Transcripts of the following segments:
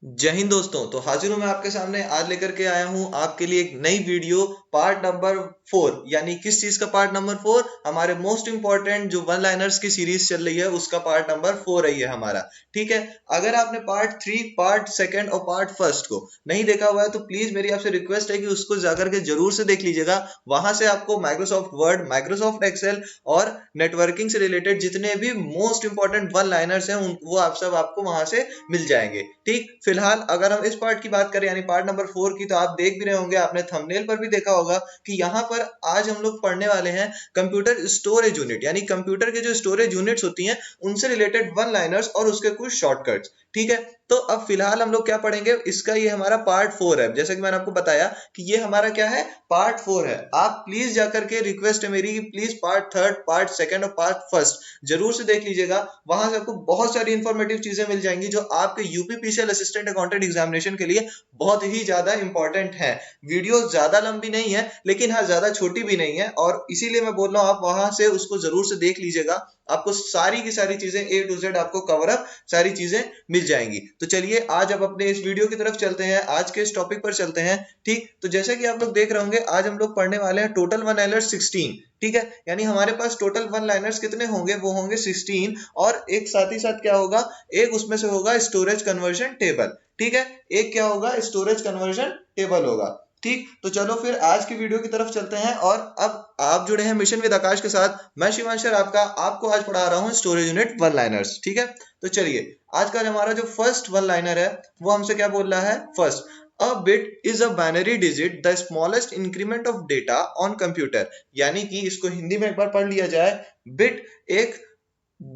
जय हिंद दोस्तों। तो हाजिर हूं मैं आपके सामने। आज लेकर के आया हूं आपके लिए एक नई वीडियो, पार्ट नंबर 4। यानी किस चीज का पार्ट नंबर 4? हमारे मोस्ट इंपॉर्टेंट जो वन लाइनर्स की सीरीज चल रही है उसका पार्ट नंबर 4 है ये हमारा। ठीक है, अगर आपने पार्ट 3, पार्ट सेकंड और पार्ट फर्स्ट को नहीं देखा हुआ है तो प्लीज मेरी आपसे रिक्वेस्ट है कि उसको जाकर के जरूर से देख लीजिएगा। वहां से आपको माइक्रोसॉफ्ट वर्ड, माइक्रोसॉफ्ट एक्सेल और नेटवर्किंग से रिलेटेड जितने भी मोस्ट इंपॉर्टेंट वन लाइनर्स हैं वो आप सब आपको वहां से मिल जाएंगे। ठीक, फिलहाल अगर हम इस पार्ट की बात करें यानी पार्ट नंबर 4 की, तो आप देख भी रहे होंगे, आपने थंबनेल पर भी देखा होगा कि यहाँ पर आज हम लोग पढ़ने वाले हैं कंप्यूटर स्टोरेज यूनिट। यानी कंप्यूटर के जो स्टोरेज यूनिट्स होती हैं उनसे रिलेटेड वन लाइनर्स और उसके कुछ शॉर्टकट्स। ठीक है, तो अब फिलहाल हम लोग क्या पढ़ेंगे, इसका ये हमारा पार्ट 4 है। जैसे कि मैंने आपको बताया कि ये हमारा क्या है, पार्ट 4 है। आप प्लीज जाकर के, रिक्वेस्ट है मेरी कि प्लीज पार्ट 3, पार्ट सेकंड और पार्ट फर्स्ट जरूर से देख लीजिएगा। वहां से आपको बहुत सारी इंफॉर्मेटिव चीजें मिल जाएंगी जो आपके यूपीपीसीएल असिस्टेंट अकाउंटेंट एग्जामिनेशन के लिए बहुत ही ज्यादा इंपॉर्टेंट है। वीडियो ज्यादा लंबी नहीं है लेकिन हाँ ज्यादा छोटी भी नहीं है, और इसीलिए मैं बोल रहा हूँ आप वहां से उसको जरूर से देख लीजिएगा। आपको सारी की सारी चीजें ए टू जेड आपको कवर अप सारी चीजें मिल जाएंगी। तो चलिए आज अब अपने इस वीडियो की तरफ चलते हैं, आज के इस टॉपिक पर चलते हैं। ठीक, तो जैसे कि आप लोग देख रहे होंगे आज हम लोग पढ़ने वाले हैं टोटल वन लाइनर्स 16। ठीक है, यानी हमारे पास टोटल वन लाइनर्स कितने होंगे, वो होंगे 16। और एक साथ ही साथ क्या होगा, एक उसमें से होगा स्टोरेज कन्वर्जन टेबल। ठीक है, एक क्या होगा, स्टोरेज कन्वर्जन टेबल होगा। ठीक, तो चलो फिर आज की वीडियो की तरफ चलते हैं। और अब आप जुड़े हैं मिशन विद आकाश के साथ। मैं शिवांशर आपको आज पढ़ा रहा हूं स्टोरेज यूनिट वन लाइनर्स। ठीक है, तो चलिए आज का हमारा जो फर्स्ट वन लाइनर है वो हमसे क्या बोल रहा है। First, A bit is a binary digit, the smallest increment of data on computer। यानी कि इसको हिंदी में एक बार पढ़ लिया जाए। बिट एक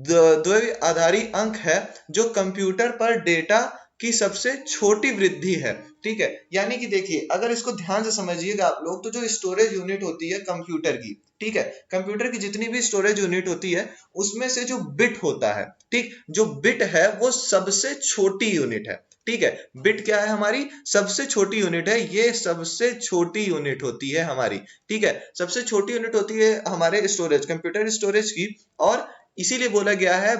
द्विआधारी अंक है जो कंप्यूटर पर डेटा की सबसे छोटी वृद्धि है। ठीक है, यानी कि देखिए अगर इसको ध्यान से समझिएगा आप लोग, तो जो स्टोरेज यूनिट होती है कंप्यूटर की, ठीक है, कंप्यूटर की जितनी भी स्टोरेज यूनिट होती है उसमें से जो बिट होता है, ठीक, जो बिट है वो सबसे छोटी यूनिट है। ठीक है, बिट क्या है, हमारी सबसे छोटी यूनिट है। ये सबसे छोटी यूनिट होती है हमारी। ठीक है, सबसे छोटी यूनिट होती है हमारे स्टोरेज, कंप्यूटर स्टोरेज की। और इसीलिए बोला गया है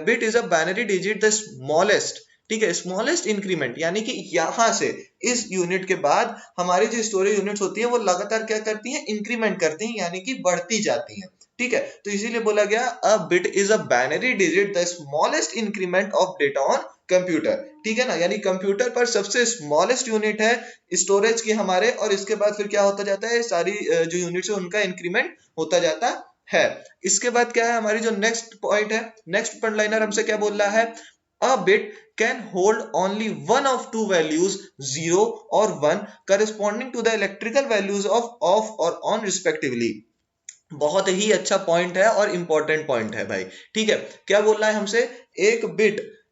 bit is a binary digit the smallest. ठीक है, स्मॉलेस्ट इंक्रीमेंट, यानी कि यहां से इस यूनिट के बाद हमारी जो स्टोरेज यूनिट्स होती है वो लगातार क्या करती हैं, इंक्रीमेंट करती हैं, यानी कि बढ़ती जाती हैं। ठीक है, तो इसीलिए बोला गया a bit is a binary digit the smallest increment of data on computer. ठीक है ना, यानी कंप्यूटर पर सबसे स्मॉलेस्ट यूनिट है स्टोरेज की हमारे, और इसके बाद फिर क्या होता जाता है, सारी जो यूनिट्स है उनका इंक्रीमेंट होता जाता है। इसके बाद क्या है, हमारी जो नेक्स्ट पॉइंट है, नेक्स्ट वन लाइनर हमसे क्या बोल रहा है, a bit can hold only one of two values, 0 or 1, corresponding to the electrical values of off or on respectively। बहुत ही अच्छा पॉइंट है और इंपॉर्टेंट पॉइंट है भाई। ठीक है, क्या बोल रहा है हमसे,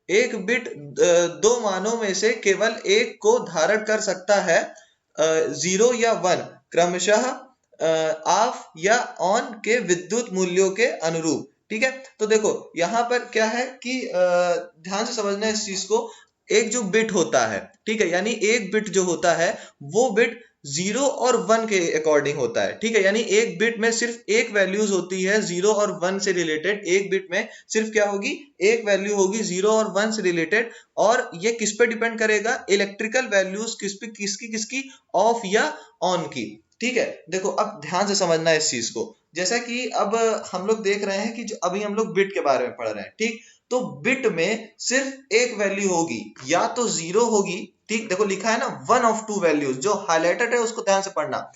एक बिट दो मानों में से केवल एक को धारण कर सकता है, 0 या 1, क्रमशः ऑफ या ऑन के विद्युत मूल्यों के अनुरूप। ठीक है, तो देखो यहां पर क्या है कि ध्यान से समझना है इस चीज को। एक जो बिट होता है, ठीक है, यानी एक बिट जो होता है वो बिट 0 और 1 के अकॉर्डिंग होता है। ठीक है, यानी एक बिट में सिर्फ एक वैल्यूज होती है 0 और 1 से रिलेटेड। एक बिट में सिर्फ क्या होगी, एक वैल्यू होगी 0 और 1 से रिलेटेड। और ये किस पे डिपेंड करेगा, इलेक्ट्रिकल वैल्यूज किसकी ऑफ या ऑन की। ठीक है, देखो अब ध्यान से समझना है इस चीज को। जैसा कि अब हम लोग देख रहे हैं कि जो अभी हम लोग बिट के बारे में पढ़ रहे हैं, ठीक, तो बिट में सिर्फ एक वैल्यू होगी, या तो 0 होगी, ठीक, देखो लिखा है ना वन ऑफ टू वैल्यूज, जो हाईलाइटेड है उसको ध्यान से पढ़ना।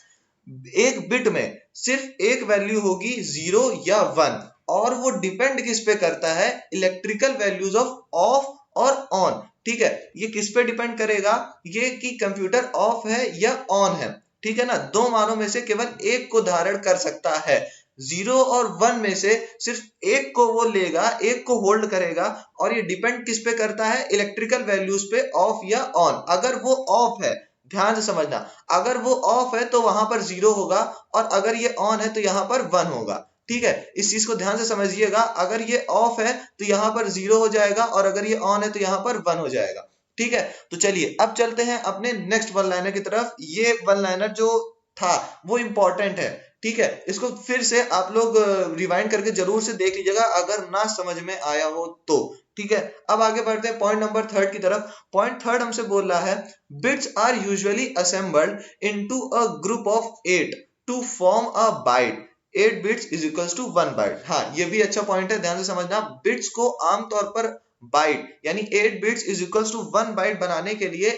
एक बिट में सिर्फ एक वैल्यू होगी 0 या 1, और वो डिपेंड किस पे करता है, इलेक्ट्रिकल वैल्यूज ऑफ और ऑन। ठीक है, ये किस पे डिपेंड करेगा, ये कि कंप्यूटर ऑफ है या ऑन है। ठीक है ना, दो मानों में से केवल एक को धारण कर सकता है। 0 और 1 में से सिर्फ एक को वो लेगा, एक को होल्ड करेगा, और ये डिपेंड किस पे करता है, इलेक्ट्रिकल वैल्यूज पे, ऑफ या ऑन। अगर वो ऑफ है, ध्यान से समझना, अगर वो ऑफ है तो वहां पर 0 होगा, और अगर ये ऑन है तो यहां पर 1 होगा। ठीक है, इस चीज को ध्यान से समझिएगा। अगर ये ऑफ है तो यहां पर 0 हो जाएगा, और अगर ये ऑन है तो यहां पर 1 हो जाएगा। ठीक है, तो चलिए अब चलते हैं अपने नेक्स्ट वन लाइनर की तरफ। ये वन लाइनर जो था वो इंपॉर्टेंट है। ठीक है, इसको फिर से आप लोग रिवाइंड करके जरूर से देख लीजिएगा अगर ना समझ में आया हो तो। ठीक है, अब आगे बढ़ते हैं पॉइंट नंबर थर्ड की तरफ। पॉइंट थर्ड हमसे बोल रहा है bits are usually assembled into a group of 8 to form a byte. 8 bits is equals to 1 byte. हाँ, ये भी अच्छा पॉइंट है, ध्यान से समझना। बिट्स को आमतौर पर बाइट यानी 8 bits is equals to 1 byte बनाने के लिए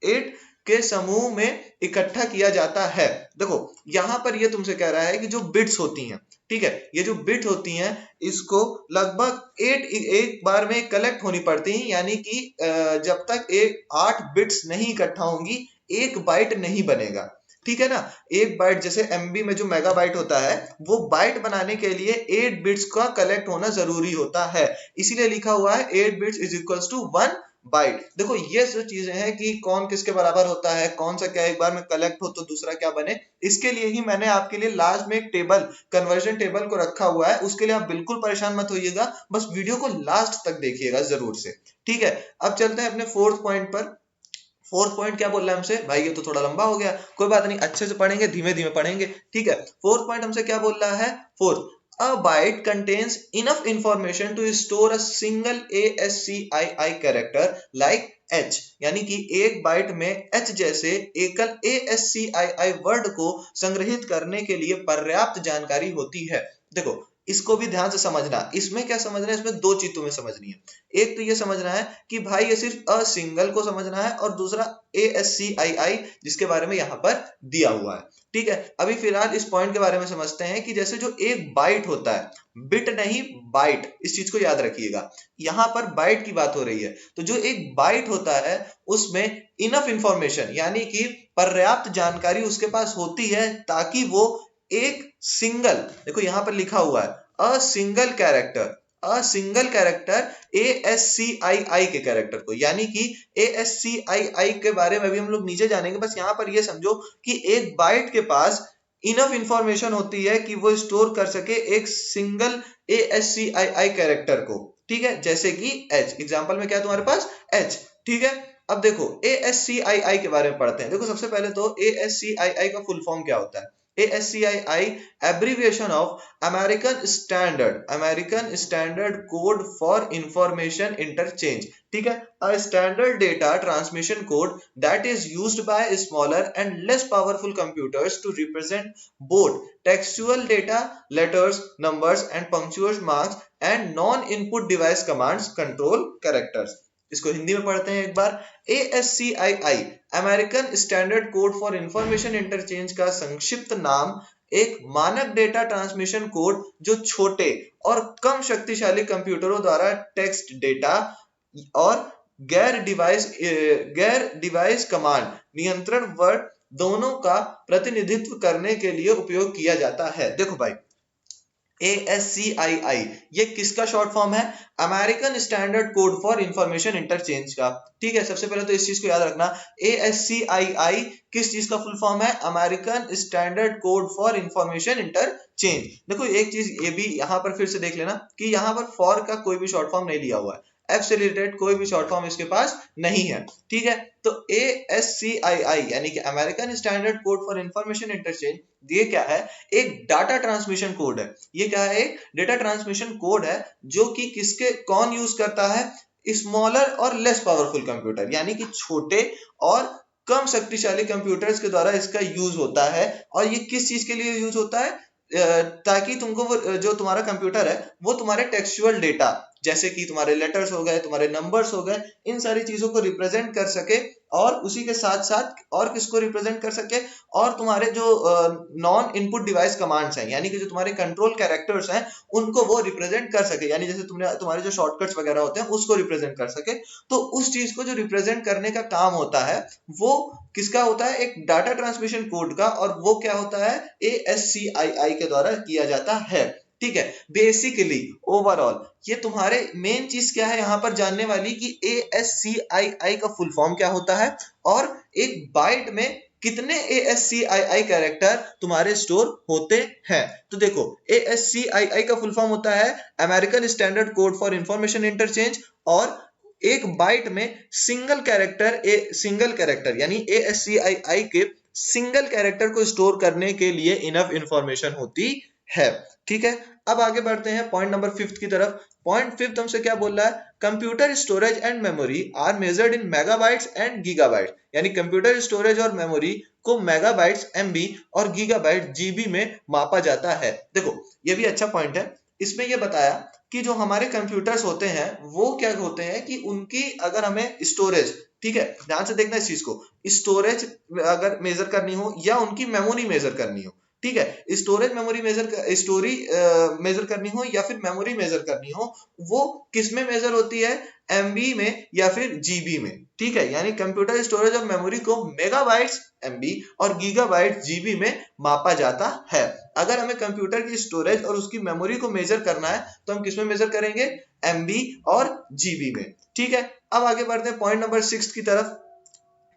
8 के समूह में इकट्ठा किया जाता है। देखो यहां पर ये तुमसे कह रहा है कि जो बिट्स होती हैं, ठीक है, ये जो बिट होती हैं इसको लगभग 8 एक बार में कलेक्ट होनी पड़ती हैं, यानी कि जब तक 8 बिट्स नहीं इकट्ठा होंगी एक बाइट नहीं बनेगा। ठीक है ना, एक बाइट जैसे एमबी में जो मेगाबाइट होता है वो बाइट बनाने के लिए 8 बिट्स का कलेक्ट होना जरूरी होता है, इसीलिए लिखा हुआ है 8 bits is equals to 1 byte. देखो ये जो चीजें हैं कि कौन किसके बराबर होता है, कौन सा क्या एक बार में कलेक्ट हो तो दूसरा क्या बने, इसके लिए ही मैंने आपके लिए लास्ट में एक टेबल, कन्वर्जन टेबल को रखा हुआ है। उसके लिए आप बिल्कुल परेशान मत होइएगा, बस वीडियो को लास्ट तक देखिएगा जरूर से। ठीक है, अब चलते हैं अपने फोर्थ पॉइंट पर। फोर्थ पॉइंट क्या बोल रहा है हमसे, भाई ये तो थोड़ा लंबा हो गया, कोई बात नहीं, अच्छे से पढ़ेंगे, धीमे धीमे पढ़ेंगे। ठीक है, फोर्थ पॉइंट हमसे क्या बोल रहा है, fourth, a byte contains enough information to store a single ASCII character like H, यानी कि एक बाइट में H जैसे एकल ASCII वर्ड को संग्रहित करने के लिए पर्याप्त जानकारी होती है। देखो इसको भी ध्यान से समझना, इसमें क्या समझना है, इसमें दो चीज तुम्हें समझनी है। एक तो ये समझना है कि भाई ये सिर्फ अ सिंगल को समझना है, और दूसरा ASCII जिसके बारे में यहां पर दिया हुआ है। ठीक है, अभी फिलहाल इस पॉइंट के बारे में समझते हैं कि जैसे जो एक बाइट होता है, बिट नहीं बाइट, इस चीज को याद रखिएगा, यहां पर बाइट की बात हो रही है। तो जो एक बाइट होता है उसमें इनफ इंफॉर्मेशन यानी कि पर्याप्त जानकारी उसके पास होती है ताकि वो एक सिंगल, देखो यहां पर लिखा हुआ है a single character, a single character ASCII के कैरेक्टर को, यानी कि ASCII के बारे में भी हम लोग नीचे जानेंगे, बस यहां पर ये समझो कि एक बाइट के पास इनफ इंफॉर्मेशन होती है कि वो स्टोर कर सके एक सिंगल ASCII कैरेक्टर को। ठीक है, जैसे कि H, एग्जांपल में क्या है तुम्हारे पास H। ठीक है, अब देखो ASCII के बारे में पढ़ते हैं। देखो सबसे पहले तो ASCII का फुल फॉर्म क्या होता है। ASCII abbreviation of American Standard Code for Information Interchange। ठीक है, a standard data transmission code that is used by smaller and less powerful computers to represent both textual data, letters, numbers and punctuation marks, and non-input device commands control characters। इसको हिंदी में पढ़ते हैं एक बार। ASCII American standard code for information interchange का संक्षिप्त नाम एक मानक डेटा ट्रांसमिशन कोड जो छोटे और कम शक्तिशाली कंप्यूटरों द्वारा टेक्स्ट डेटा और गैर डिवाइस कमांड नियंत्रण वर्ड दोनों का प्रतिनिधित्व करने के लिए उपयोग किया जाता है। देखो भाई ASCII ये किसका शॉर्ट फॉर्म है, American standard code for information interchange का। ठीक है, सबसे पहले तो इस चीज को याद रखना, ASCII किस चीज का फुल फॉर्म है, American standard code for information interchange. देखो एक चीज ये भी यहां पर फिर से देख लेना कि यहां पर फॉर का कोई भी शॉर्ट फॉर्म नहीं लिया हुआ है, एफ से रिलेटेड कोई भी शॉर्ट फॉर्म इसके पास नहीं है। ठीक है, तो ASCII यानी कि American standard code for information interchange, ये क्या है, एक डाटा ट्रांसमिशन कोड है। ये क्या है, एक डेटा ट्रांसमिशन कोड है जो कि किसके कौन यूज करता है, स्मॉलर और लेस पावरफुल कंप्यूटर, यानी कि छोटे और कम शक्तिशाली कंप्यूटर्स के द्वारा इसका यूज होता है। और ये किस चीज के लिए यूज होता है, ताकि तुमको वो जो तुम्हारा कंप्यूटर है वो तुम्हारे टेक्सचुअल डेटा जैसे कि तुम्हारे लेटर्स हो गए, तुम्हारे नंबर्स हो गए, इन सारी चीजों को रिप्रेजेंट कर सके, और उसी के साथ साथ और किसको रिप्रेजेंट कर सके, और तुम्हारे जो नॉन इनपुट डिवाइस कमांड्स हैं यानी कि जो तुम्हारे कंट्रोल कैरेक्टर्स हैं उनको वो रिप्रेजेंट कर सके, यानी जैसे तुमने तुम्हारे जो शॉर्टकट्स वगैरह होते हैं उसको रिप्रेजेंट कर सके। तो उस चीज को जो रिप्रेजेंट करने का काम होता है वो किसका होता है, एक डाटा ट्रांसमिशन कोड का, और वो क्या होता है, ASCII के द्वारा किया जाता है। ठीक है, बेसिकली ओवरऑल ये तुम्हारे मेन चीज क्या है यहां पर जानने वाली कि ASCII का फुल फॉर्म क्या होता है, और एक बाइट में कितने ASCII कैरेक्टर तुम्हारे स्टोर होते हैं। तो देखो ASCII का फुल फॉर्म होता है American standard code for information interchange, और एक बाइट में सिंगल कैरेक्टर यानी ASCII के सिंगल कैरेक्टर को स्टोर करने के लिए इनफ इंफॉर्मेशन होती है। ठीक है, अब आगे बढ़ते हैं पॉइंट नंबर 5 की तरफ। पॉइंट 5 हमसे क्या बोल रहा है, computer storage and memory are measured in megabytes and gigabytes, यानी कंप्यूटर स्टोरेज और मेमोरी को मेगाबाइट्स एमबी और गीगाबाइट जीबी में मापा जाता है। देखो ये भी अच्छा पॉइंट है। इसमें ये बताया कि जो हमारे कंप्यूटर्स होते हैं वो क्या होते हैं कि उनकी अगर हमें स्टोरेज, ठीक है ध्यान से देखना इस चीज को, स्टोरेज अगर मेजर करनी हो या उनकी मेमोरी मेजर करनी हो, ठीक है स्टोरेज मेमोरी मेजर करनी हो या फिर मेमोरी मेजर करनी हो, वो किस में मेजर होती है, एमबी में या फिर जीबी में। ठीक है, यानी कंप्यूटर स्टोरेज और मेमोरी को मेगाबाइट्स एमबी और गीगाबाइट जीबी में मापा जाता है। अगर हमें कंप्यूटर की स्टोरेज और उसकी मेमोरी को मेजर करना है तो हम किस में मेजर करेंगे, एमबी और जीबी में। ठीक है, अब आगे बढ़ते हैं पॉइंट नंबर 6 की तरफ।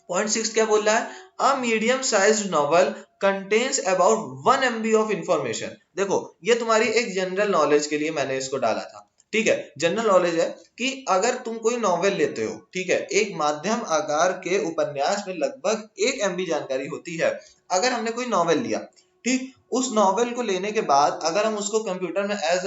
पॉइंट 6 क्या बोल रहा है, a medium sized novel contains about 1 MB of information. देखो ये तुम्हारी एक जनरल नॉलेज के लिए मैंने इसको डाला था। ठीक है, जनरल नॉलेज है कि अगर तुम कोई नॉवेल लेते हो, ठीक है एक माध्यम आकार के उपन्यास में लगभग 1 MB जानकारी होती है। अगर हमने कोई नॉवेल लिया, ठीक, उस नॉवेल को लेने के बाद अगर हम उसको कंप्यूटर में एज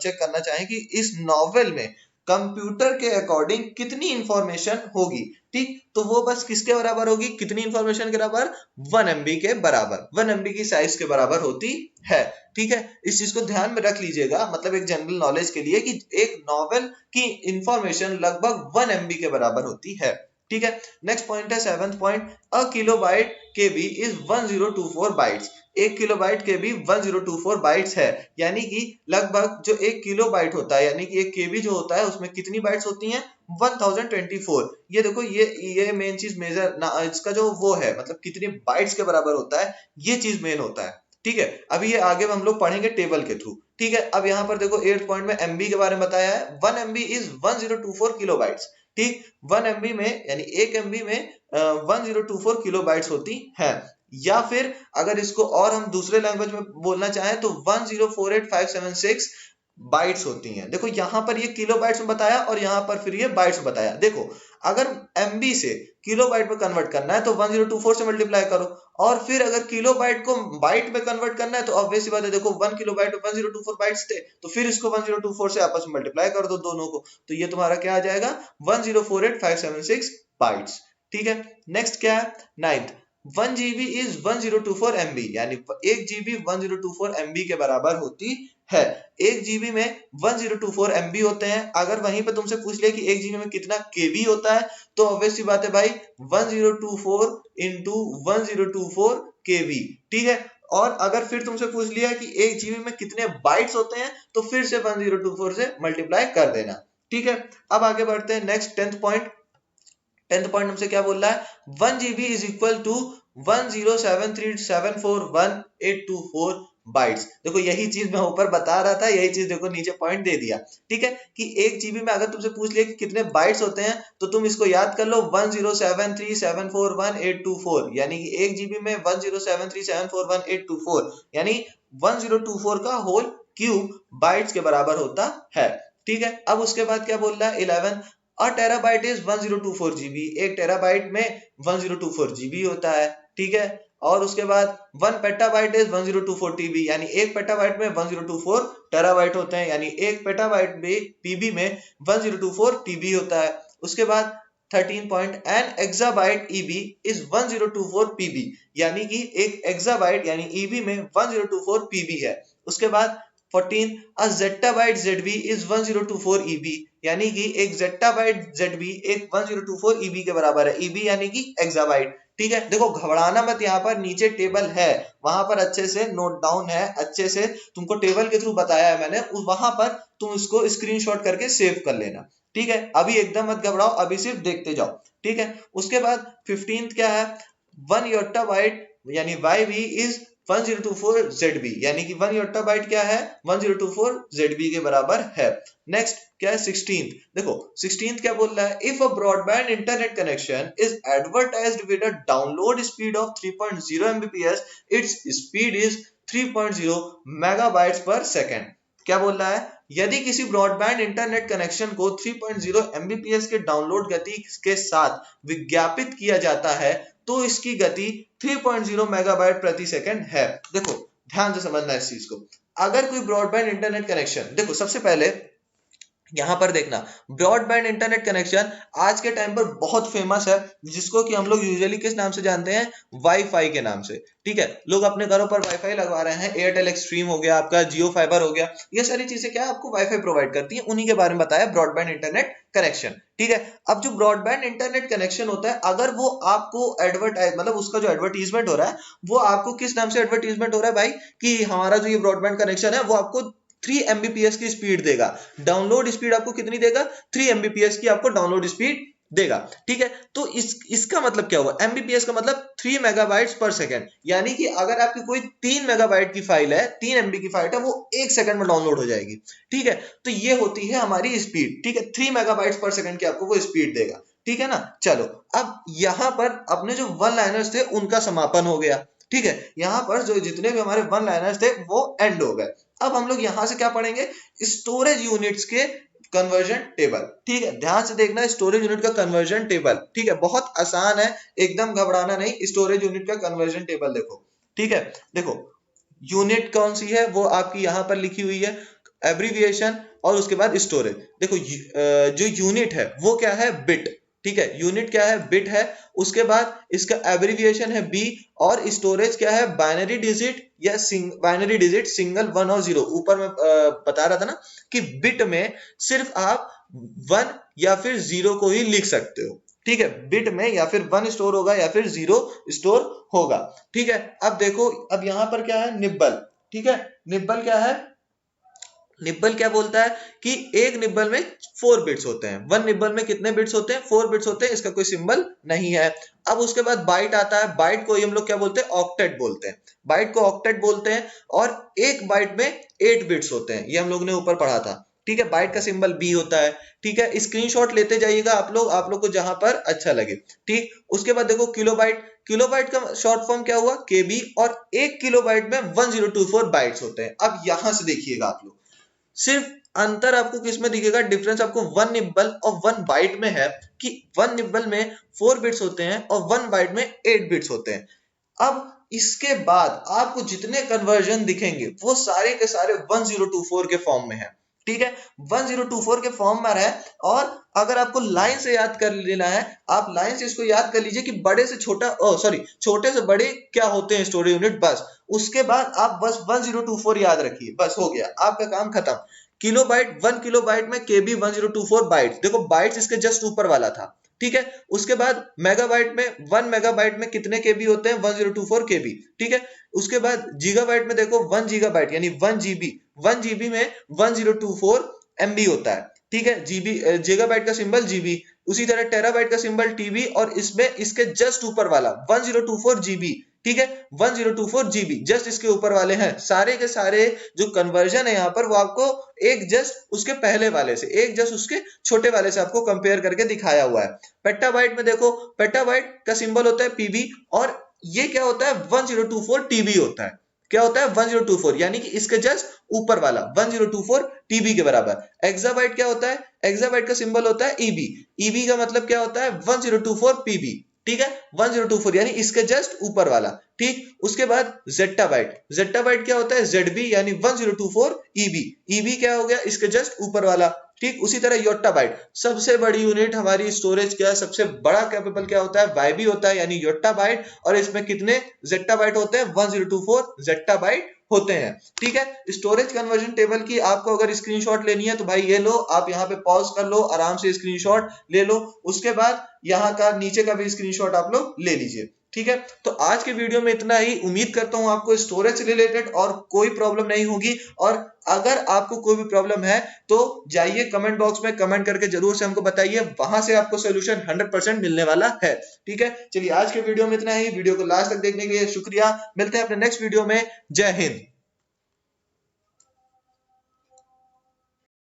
चेक करना चाहें कि इस नॉवेल में कंप्यूटर के अकॉर्डिंग कितनी इंफॉर्मेशन होगी, ठीक, तो वो बस किसके बराबर होगी, कितनी इंफॉर्मेशन के बराबर, 1 MB के बराबर, 1 MB की साइज के बराबर होती है। ठीक है, इस चीज को ध्यान में रख लीजिएगा, मतलब एक जनरल नॉलेज के लिए कि एक नॉवेल की इंफॉर्मेशन लगभग 1 MB के बराबर होती है। ठीक है, नेक्स्ट पॉइंट है 7th point, a kilobyte KB is 1024 bytes. 1 kilobyte KB 1024 bytes है, यानी कि लगभग जो 1 किलोबाइट होता है यानी कि 1 केबी जो होता है उसमें कितनी बाइट्स होती हैं, 1024। ये देखो ये मेन चीज मेजर ना, इसका जो वो है मतलब कितनी बाइट्स के बराबर होता है, ये चीज मेन होता है। ठीक है, अभी ये आगे हम लोग पढ़ेंगे टेबल के थ्रू। ठीक है, अब यहाँ पर देखो 8th पॉइंट में एमबी के बारे में बताया है, 1 MB इज 1024 किलोबाइट्स। ठीक, 1 MB में यानी 1 MB में 1024 किलोबाइट्स होती है। या फिर अगर इसको और हम दूसरे लैंग्वेज में बोलना चाहें तो 1048576 बाइट्स होती हैं। देखो यहाँ पर ये किलो बाइट्स में बताया और यहाँ पर फिर ये बाइट्स में बताया। देखो अगर एमबी से किलो बाइट में कन्वर्ट करना है तो 1024 से मल्टीप्लाई करो, और फिर अगर किलो बाइट को बाइट में कन्वर्ट करना है तो ऑब्वियस बात है, देखो 1 किलो बाइट 1024 बाइट्स थे तो फिर इसको 1024 से आपस में मल्टीप्लाई कर दो दोनों को, तो ये तुम्हारा क्या आ जाएगा, 1048576 बाइट्स। ठीक है, नेक्स्ट क्या है 9th, 1 GB इज 1024 MB, यानी 1 GB 1024 MB के बराबर होती है। 1 GB में 1024 MB होते हैं। अगर वहीं पे तुमसे पूछ ले कि 1 GB में कितना KB होता है तो ऑब्वियस सी बात है भाई 1024 इंटू 1024 KB। ठीक है, और अगर फिर तुमसे पूछ लिया कि 1 GB में कितने बाइट्स होते हैं तो फिर से 1024 से मल्टीप्लाई कर देना। ठीक है, अब आगे बढ़ते हैं next 10th point. 10th point हमसे क्या बोल रहा है, 1 GB is equal to 1073741824 bytes. देखो यही चीज मैं ऊपर बता रहा था, यही चीज देखो नीचे पॉइंट दे दिया। ठीक है, कि 1 GB में अगर तुमसे पूछ लिया कि कितने बाइट्स होते हैं तो तुम इसको याद कर लो 1073741824, यानी कि 1 GB में 1073741824, यानी 1024 का होल क्यूब बाइट्स के बराबर होता है। ठीक है, अब उसके बाद क्या बोल रहा है 11, अ टेराबाइट इज 1024 GB, 1 टेराबाइट में 1024 GB होता है। ठीक है, और उसके बाद 1 पेटाबाइट इज 1024 TB, यानी 1 पेटाबाइट में 1024 टेराबाइट होते हैं, यानी 1 पेटाबाइट में पीबी में 1024 TB होता है। उसके बाद 13 point, an exabyte EB is 1024 PB, यानी कि एक एक्साबाइट यानी ईबी में 1024 PB है। उसके बाद 14, a zettabyte ZB is 1024 EB, यानी कि एक zettabyte ZB एक 1024 EB के बराबर है। EB यानी कि एक्साबाइट। ठीक है, देखो घबराना मत, यहाँ पर नीचे टेबल है, वहां पर अच्छे से नोट डाउन है, अच्छे से तुमको टेबल के थ्रू बताया है मैंने, वहां पर तुम इसको स्क्रीनशॉट करके सेव कर लेना। ठीक है, अभी एकदम मत घबराओ, अभी सिर्फ देखते जाओ। ठीक है, उसके बाद 15th क्या है, 1 योटाबाइट यानी YB इज 1024 ZB, यानी कि 1 योटाबाइट क्या है, 1024 ZB के बराबर है। नेक्स्ट क्या है 16th, देखो 16th क्या बोल रहा है, if a broadband internet connection is advertised with a download speed of 3.0 Mbps, its speed is 3.0 megabytes पर सेकेंड। क्या बोल रहा है, यदि किसी ब्रॉडबैंड इंटरनेट कनेक्शन को 3.0 Mbps के डाउनलोड गति के साथ विज्ञापित किया जाता है तो इसकी गति 3.0 मेगाबाइट प्रति सेकंड है। देखो ध्यान से समझना इस चीज को, अगर कोई ब्रॉडबैंड इंटरनेट कनेक्शन, देखो सबसे पहले यहां पर देखना, ब्रॉडबैंड इंटरनेट कनेक्शन आज के टाइम पर बहुत फेमस है, जिसको कि हम लोग यूजुअली किस नाम से जानते हैं, वाईफाई के नाम से। ठीक है, लोग अपने घरों पर वाईफाई लगवा रहे हैं, एयरटेल एक्सट्रीम हो गया, आपका जियो फाइबर हो गया, ये सारी चीजें क्या आपको वाईफाई प्रोवाइड करती हैं, उन्हीं के बारे में बताया ब्रॉडबैंड इंटरनेट कनेक्शन। ठीक है, अब जो ब्रॉडबैंड इंटरनेट कनेक्शन होता है, अगर वो आपको एडवर्टाइज मतलब उसका जो एडवर्टीजमेंट हो रहा है, वो आपको किस नाम से एडवर्टीजमेंट हो रहा है भाई, कि हमारा जो ये ब्रॉडबैंड कनेक्शन है वो आपको 3 Mbps की स्पीड देगा, डाउनलोड स्पीड आपको कितनी देगा, 3 Mbps की आपको डाउनलोड स्पीड देगा। ठीक है, तो इसका मतलब क्या हुआ, Mbps का मतलब 3 मेगाबाइट्स पर सेकंड, यानी कि अगर आपकी कोई 3 मेगाबाइट की फाइल है, 3 MB की फाइल है, वो 1 सेकंड में डाउनलोड हो जाएगी। ठीक है, तो ये होती है हमारी स्पीड। ठीक है, 3 मेगाबाइट्स पर सेकंड की आपको वो स्पीड देगा। ठीक है ना, चलो अब यहां पर अपने जो वन लाइनर्स थे उनका समापन हो गया। ठीक है, यहां पर जो जितने भी हमारे वन लाइनर्स थे वो एंड हो गए। अब हम लोग यहां से क्या पढ़ेंगे, स्टोरेज यूनिट्स के कन्वर्जन टेबल। ठीक है, ध्यान से देखना, स्टोरेज यूनिट का कन्वर्जन टेबल। ठीक है, बहुत आसान है, एकदम घबराना नहीं। स्टोरेज यूनिट का कन्वर्जन टेबल देखो। ठीक है, देखो यूनिट कौन सी है, वो आपकी यहां पर लिखी हुई है, एब्रीविएशन और उसके बाद स्टोरेज। देखो जो यूनिट है वो क्या है, बिट। ठीक है, यूनिट क्या है, बिट है। उसके बाद इसका एब्रीविएशन है बी, और स्टोरेज क्या है, बाइनरी डिजिट या बाइनरी डिजिट, सिंगल 1 और 0। ऊपर में बता रहा था ना कि बिट में सिर्फ आप 1 या फिर 0 को ही लिख सकते हो। ठीक है, बिट में या फिर 1 स्टोर होगा या फिर 0 स्टोर होगा। ठीक है, अब देखो, अब यहां पर क्या है, निब्बल। ठीक है, निब्बल क्या है, निब्बल क्या बोलता है कि एक निब्बल में 4 बिट्स होते हैं। वन निब्बल में कितने बिट्स होते हैं, 4 बिट्स होते हैं, इसका कोई सिंबल नहीं है। अब उसके बाद बाइट आता है, बाइट को हम लोग क्या बोलते हैं, ऑक्टेट बोलते हैं। बाइट को ऑक्टेट बोलते हैं, और एक बाइट में 8 बिट्स होते हैं, ये हम लोग ने ऊपर पढ़ा था। ठीक है, बाइट का सिंबल बी होता है। ठीक है, स्क्रीनशॉट लेते जाइएगा आप लोग को जहां पर अच्छा लगे। ठीक, उसके बाद देखो किलोबाइट, किलोबाइट का शॉर्ट फॉर्म क्या हुआ, केबी, और 1 किलोबाइट में 1024 बाइट्स होते हैं। अब यहां से देखिएगा आप लोग, सिर्फ अंतर आपको किसमें दिखेगा, डिफरेंस आपको 1 निब्बल और 1 बाइट में है, कि 1 निब्बल में 4 बिट्स होते हैं और 1 बाइट में 8 बिट्स होते हैं। अब इसके बाद आपको जितने कन्वर्जन दिखेंगे वो सारे के सारे 1024 के फॉर्म में है। ठीक है, 1024 के फॉर्म में है। और अगर आपको लाइन से याद कर लेना है, आप लाइन से इसको याद कर लीजिए कि बड़े से छोटा, सॉरी, छोटे से बड़े क्या होते हैं स्टोरेज यूनिट, बस उसके बाद आप बस 1024 याद रखिए, बस हो गया, आपका काम खत्म। किलोबाइट, 1 किलोबाइट में केबी 1024 बाइट्स, देखो बाइट्स इसके जस्ट ऊपर वाला था। ठीक है, उसके बाद मेगाबाइट में, 1 मेगाबाइट में कितने केबी होते हैं, 1024 केबी। ठीक है, उसके बाद गीगाबाइट में देखो 1 गीगाबाइट यानी 1 जीबी, 1 जीबी में 1024 एमबी होता है। ठीक है, जीबी, गीगाबाइट का सिंबल जीबी, उसी तरह टेराबाइट का सिंबल टीबी, और इसमें इसके जस्ट ऊपर वाला 1024 जीबी। ठीक है, 1024 जीबी जस्ट इसके ऊपर वाले हैं। सारे के सारे जो कन्वर्जन है यहाँ पर, वो आपको एक जस्ट उसके पहले वाले से, एक जस्ट उसके छोटे वाले से आपको कंपेयर करके दिखाया हुआ है। पेटाबाइट में देखो, पेटाबाइट का सिंबल होता है पीबी, और ये क्या होता है, 1024 टीबी होता है। क्या होता है, 1024, यानी कि इसके जस्ट ऊपर वाला 1024 टीबी के बराबर। एक्साबाइट क्या होता है, एक्साबाइट का सिंबल होता है ईबी, ईबी का मतलब क्या होता है, 1024 पीबी। ठीक है, 1024 यानी इसके जस्ट ऊपर वाला। ठीक, उसके बाद जेट्टाबाइट, जेट्टाबाइट क्या होता है, जेडबी यानी 1024 ईबी, ईबी क्या हो गया, इसके जस्ट ऊपर वाला। ठीक, उसी तरह योट्टाबाइट, सबसे बड़ी यूनिट हमारी स्टोरेज क्या है, सबसे बड़ा कैपेबल क्या होता है, वाईबी होता है, यानी योट्टाबाइट, और इसमें कितने जेट्टाबाइट होते हैं, 1024 जेट्टाबाइट होते हैं। ठीक है, स्टोरेज कन्वर्जन टेबल की आपको अगर स्क्रीनशॉट लेनी है तो भाई ये लो, आप यहाँ पे पॉज कर लो, आराम से स्क्रीनशॉट ले लो। उसके बाद यहाँ का नीचे का भी स्क्रीनशॉट आप लोग ले लीजिए। ठीक है, तो आज के वीडियो में इतना ही। उम्मीद करता हूं आपको स्टोरेज से रिलेटेड और कोई प्रॉब्लम नहीं होगी, और अगर आपको कोई भी प्रॉब्लम है तो जाइए कमेंट बॉक्स में कमेंट करके जरूर से हमको बताइए, वहां से आपको सोल्यूशन 100% मिलने वाला है। ठीक है, चलिए आज के वीडियो में इतना ही। वीडियो को लास्ट तक देखने के लिए शुक्रिया, मिलते हैं अपने नेक्स्ट वीडियो में। जय हिंद।